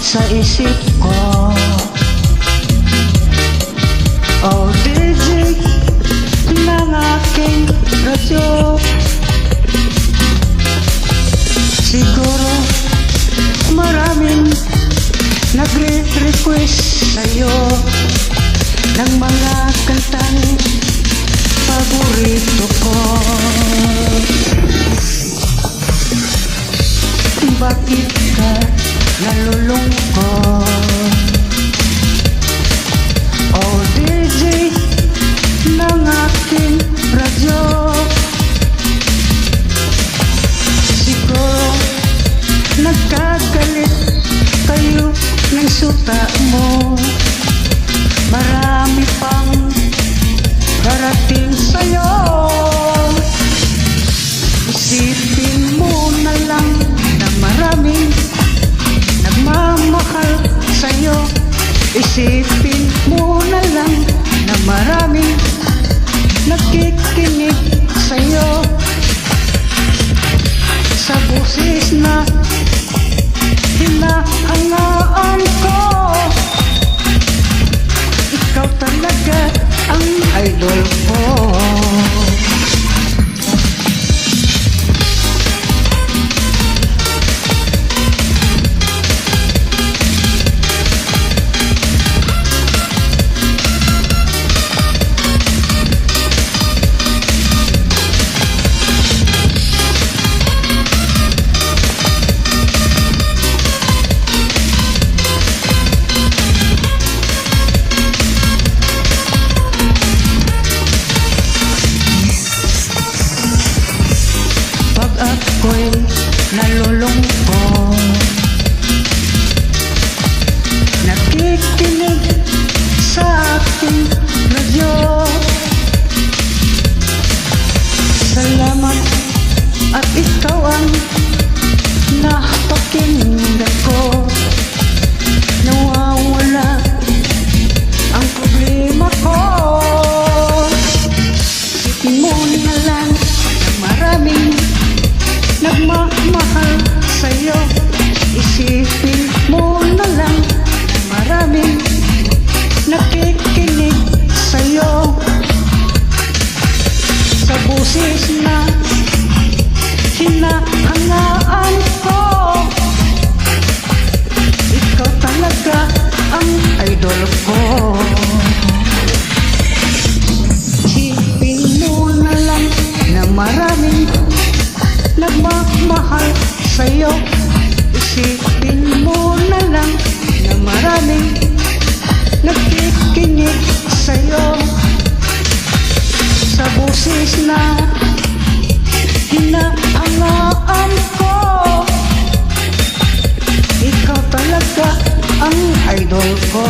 sa isip ko. Oh DJ ng aking radyo, siguro maraming nagre-request sa'yo ng mga kantang paborito ko. Bakit ka nalulungkot? Oh DJ ng aking radyo, siguro nagkagalit kayo ng suta mo. Marami pang darating sa'yo. Isipin mo na lang na maraming nagmamahal sa'yo. Isipin mo na lang na maraming nakikinig sa'yo. Sa boses na hinahangaan ko, ikaw talaga ang idol ko. Ako'y nalulungkot, nakikinig sa aking radyo. Salamat at ikaw ang napakinggan ko. Nawawala ang problema ko. Isipin mo na lang na maraming nagmamahal sa'yo. Isipin mo na lang na maraming nakikinig sa'yo. Sa boses na hinahangaan ko, ikaw talaga ang idol ko. Isipin mo na lang na maraming nagmamahal sa'yo. Isipin mo na lang na maraming nakikinig sa'yo. Sa boses na hinahangaan ko, ikaw talaga ang idol ko.